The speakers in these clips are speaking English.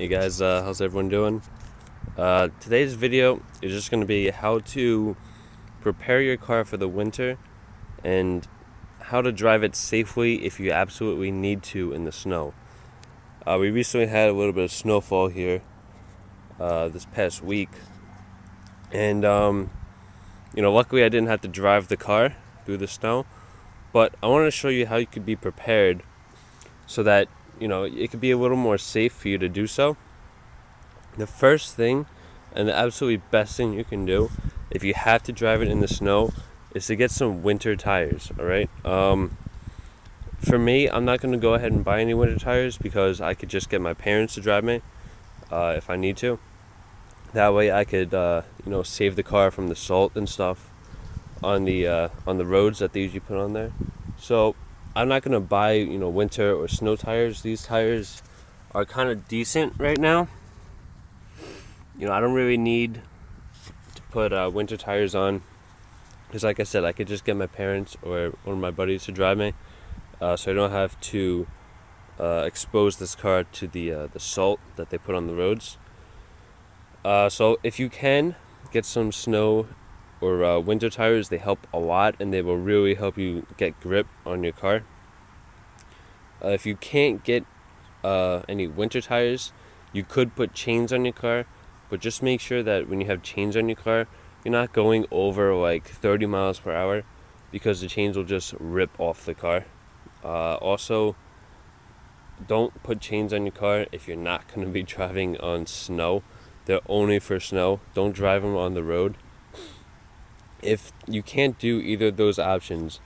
Hey guys, how's everyone doing? Today's video is just going to be how to prepare your car for the winter and how to drive it safely if you absolutely need to in the snow. We recently had a little bit of snowfall here this past week, and luckily I didn't have to drive the car through the snow, but I wanted to show you how you could be prepared so that it could be a little more safe for you to do so. The first thing and the absolutely best thing you can do if you have to drive it in the snow is to get some winter tires, alright? For me, I'm not going to go ahead and buy any winter tires because I could just get my parents to drive me if I need to. That way I could save the car from the salt and stuff on the roads that they usually put on there. So I'm not going to buy winter or snow tires. These tires are kind of decent right now. I don't really need to put winter tires on because, like I said, I could just get my parents or one of my buddies to drive me, so I don't have to expose this car to the salt that they put on the roads. So if you can get some snow or winter tires, they help a lot and they will really help you get grip on your car. If you can't get any winter tires, you could put chains on your car, but just make sure that when you have chains on your car, you're not going over like 30 miles per hour because the chains will just rip off the car. Also, don't put chains on your car if you're not going to be driving on snow. They're only for snow. Don't drive them on the road. If you can't do either of those options,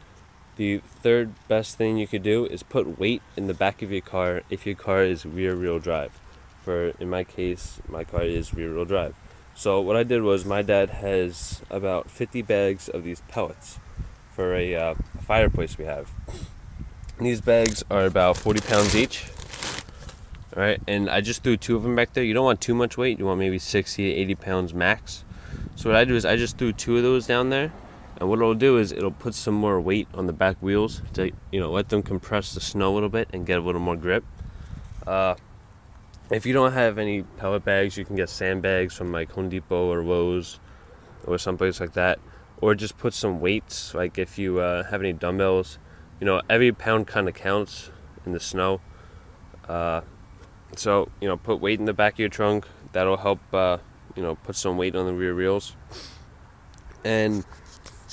the third best thing you could do is put weight in the back of your car if your car is rear-wheel drive. In my case, my car is rear-wheel drive. So what I did was, my dad has about 50 bags of these pellets for a fireplace we have. And these bags are about 40 pounds each. Alright, and I just threw 2 of them back there. You don't want too much weight. You want maybe 60 to 80 pounds max. So what I do is I just threw 2 of those down there. And what it'll do is it'll put some more weight on the back wheels to let them compress the snow a little bit and get a little more grip. If you don't have any pellet bags, you can get sandbags from like Home Depot or Lowe's or someplace like that, or just put some weights. Like if you have any dumbbells, every pound kind of counts in the snow. So put weight in the back of your trunk. That'll help put some weight on the rear wheels. And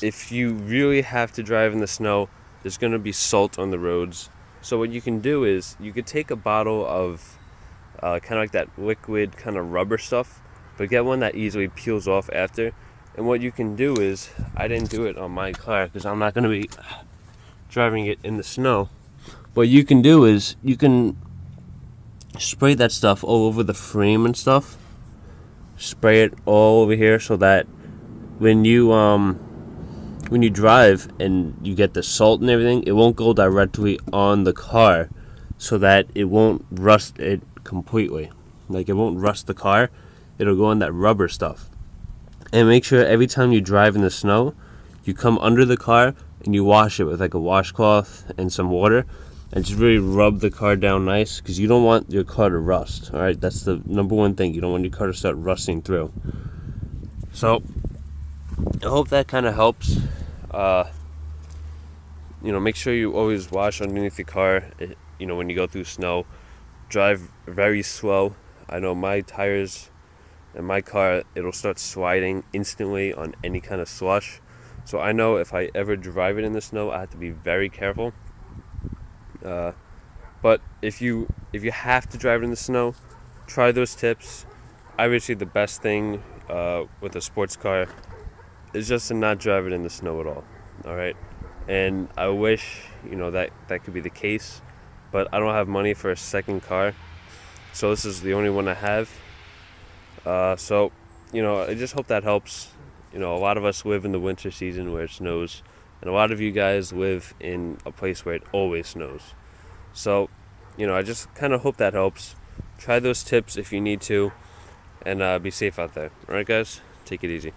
if you really have to drive in the snow, there's going to be salt on the roads. So what you can do is you could take a bottle of kind of like that liquid kind of rubber stuff, but get one that easily peels off after. And what you can do is, I didn't do it on my car because I'm not going to be driving it in the snow. What you can do is you can spray that stuff all over the frame and stuff. Spray it all over here so that when you drive and you get the salt and everything, it won't go directly on the car, so that it won't rust it completely. Like, it won't rust the car. It'll go on that rubber stuff. And make sure every time you drive in the snow, you come under the car and you wash it with like a washcloth and some water, and just really rub the car down nice, because you don't want your car to rust. Alright, that's the number one thing. You don't want your car to start rusting through. So I hope that kind of helps. Make sure you always wash underneath your car. When you go through snow, drive very slow. I know my tires in my car, it'll start sliding instantly on any kind of slush. So I know if I ever drive it in the snow, I have to be very careful. But if you have to drive it in the snow, try those tips. Obviously, the best thing with a sports car is just to not drive it in the snow at all. All right, and I wish that could be the case, but I don't have money for a second car, so this is the only one I have. So I just hope that helps. A lot of us live in the winter season where it snows, and a lot of you guys live in a place where it always snows. So I just kind of hope that helps. Try those tips if you need to, and be safe out there. All right, guys, take it easy.